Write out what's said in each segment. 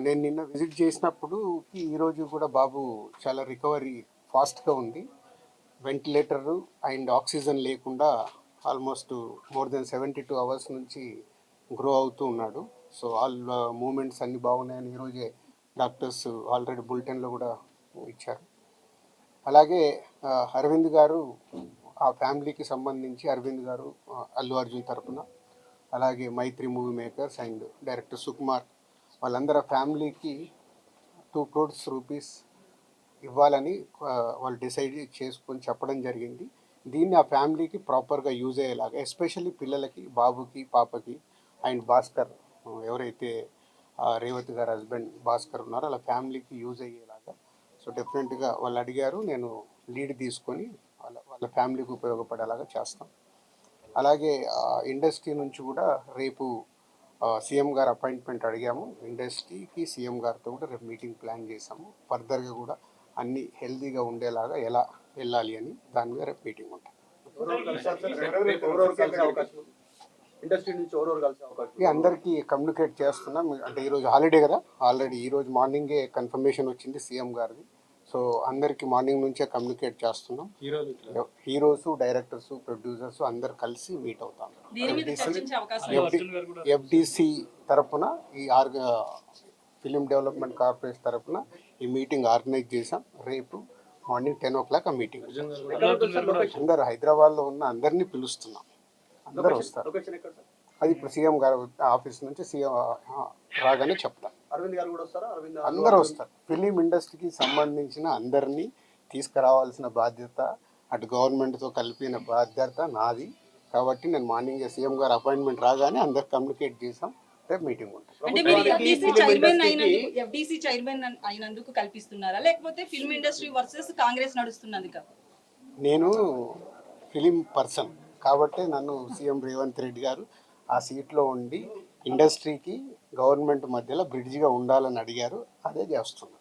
నేను నిన్న విజిట్ చేసినప్పుడు ఈరోజు కూడా బాబు చాలా రికవరీ ఫాస్ట్గా ఉంది. వెంటిలేటరు అండ్ ఆక్సిజన్ లేకుండా ఆల్మోస్ట్ మోర్ దెన్ 72 అవర్స్ నుంచి గ్రో అవుతూ ఉన్నాడు. సో ఆల్ మూమెంట్స్ అన్నీ బాగున్నాయని ఈరోజే డాక్టర్స్ ఆల్రెడీ బులెటిన్లో కూడా ఇచ్చారు. అలాగే అరవింద్ గారు ఆ ఫ్యామిలీకి సంబంధించి అరవింద్ గారు అల్లు అర్జున్ తరపున, అలాగే Mythri movie makers and director Sukumar వాళ్ళందరూ ఫ్యామిలీకి 2 crores రూపీస్ ఇవ్వాలని వాళ్ళు డిసైడ్ చేసుకొని చెప్పడం జరిగింది. దీన్ని ఆ ఫ్యామిలీకి ప్రాపర్గా యూజ్ అయ్యేలాగా, ఎస్పెషల్లీ పిల్లలకి, బాబుకి, పాపకి అండ్ భాస్కర్ ఎవరైతే రేవతి గారు హస్బెండ్ భాస్కర్ ఉన్నారో అలా ఫ్యామిలీకి యూజ్ అయ్యేలాగా. సో డెఫినెట్గా వాళ్ళు అడిగారు, నేను లీడ్ తీసుకొని వాళ్ళ ఫ్యామిలీకి ఉపయోగపడేలాగా చేస్తాం. అలాగే ఇండస్ట్రీ నుంచి కూడా రేపు సీఎం గారు అపాయింట్మెంట్ అడిగాము. ఇండస్ట్రీకి సీఎం గారితో కూడా రేపు మీటింగ్ ప్లాన్ చేసాము. ఫర్దర్గా కూడా అన్ని హెల్తీగా ఉండేలాగా ఎలా వెళ్ళాలి అని దాని మీద రేపు మీటింగ్ ఉంటుంది. అందరికీ కమ్యూనికేట్ చేస్తున్నాం. అంటే ఈరోజు హాలిడే కదా, ఆల్రెడీ ఈరోజు మార్నింగే కన్ఫర్మేషన్ వచ్చింది సీఎం గారిది. సో అందరికి మార్నింగ్ నుంచే కమ్యూనికేట్ చేస్తున్నాం. హీరోస్, డైరెక్టర్స్, ప్రొడ్యూసర్స్ అందరు కలిసి మీట్ అవుతాం. ఎఫ్డిసి తరపున ఈ ఫిలిం డెవలప్మెంట్ కార్పొరేషన్ తరపున ఈ మీటింగ్ ఆర్గనైజ్ చేసాం. రేపు మార్నింగ్ 10 o'clock ఆ మీటింగ్. అందరు హైదరాబాద్లో ఉన్న అందరినీ పిలుస్తున్నాం, అందరూ వస్తారు. అది ఇప్పుడు సీఎం గారు ఆఫీస్ నుంచి సీఎం రాగానే చెప్తాం. అరవింద్ గారు కూడా వస్తారా? అందరూ వస్తారు. ఫిలిం ఇండస్ట్రీకి సంబంధించిన అందరినీ తీసుకురావాల్సిన బాధ్యత అటు గవర్నమెంట్తో కలిపిన బాధ్యత నాది. కాబట్టి నేను మార్నింగ్ సీఎం గారు అపాయింట్మెంట్ రాగానే అందరు కమ్యూనికేట్ చేసాం. రేపు మీటింగ్ ఉంటుంది. ఎఫ్డీసీ చైర్మన్ అయినందుకు కల్పిస్తున్నారా, లేకపోతే ఫిల్మ్ ఇండస్ట్రీ వర్సెస్ కాంగ్రెస్ నడుస్తున్నది? నేను ఫిలిం పర్సన్ కాబట్టి నన్ను సీఎం రేవంత్ రెడ్డి గారు ఆ సీట్లో ఉండి ఇండస్ట్రీకి గవర్నమెంట్ మధ్యలో బ్రిడ్జిగా ఉండాలని అడిగారు. అదే చేస్తున్నాను.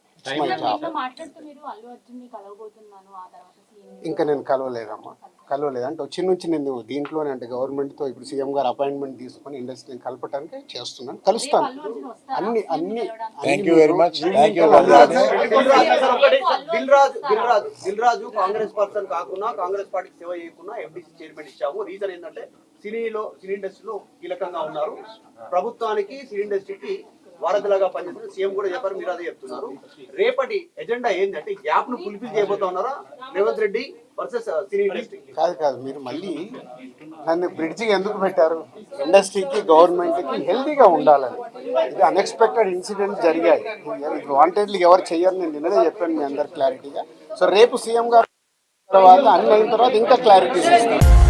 ఇంకా నేను కలవలేదమ్మా, అంటే వచ్చి నుంచి నేను దీంట్లోనే, అంటే గవర్నమెంట్తో ఇప్పుడు సీఎం గారు అపాయింట్మెంట్ తీసుకొని ఇండస్ట్రీని కలపడానికి చేస్తున్నాను. కలుస్తాను. అన్ని దిల్ రాజు కాంగ్రెస్ పర్సన్ కాకుండా, కాంగ్రెస్ పార్టీకి సేవ చేయకుండా ఎఫ్డీసీ చైర్మన్ ఇచ్చాము. రీజన్ ఏంటంటే సినీ ఇండస్ట్రీలో కీలకంగా ఉన్నారు. ప్రభుత్వానికి, సినీ ఇండస్ట్రీకి వారధిలాగా పనిచేస్తున్నారు. సీఎం కూడా చెప్పారు, మీరు అదే చెప్తున్నారు. రేపటి ఎజెండా ఏంటంటే గ్యాప్ ను ఫుల్ఫిల్ చేయబోతా ఉన్నారా Revanth Reddy versus cine industry? కాదు, మీరు మళ్ళీ నన్ను బ్రిడ్జికి ఎందుకు పెట్టారు? ఇండస్ట్రీకి, గవర్నమెంట్కి హెల్తీగా ఉండాలని. ఇది అన్ఎక్స్పెక్టెడ్ ఇన్సిడెంట్ జరిగాయి. వాంటెడ్లీ ఎవరు చెయ్యరు. నేను నిన్ననే చెప్పాను మీ అందరు క్లారిటీగా. సో రేపు సీఎం గారు తర్వాత అన్ని అయిన తర్వాత ఇంకా క్లారిటీస్ ఇస్తాను.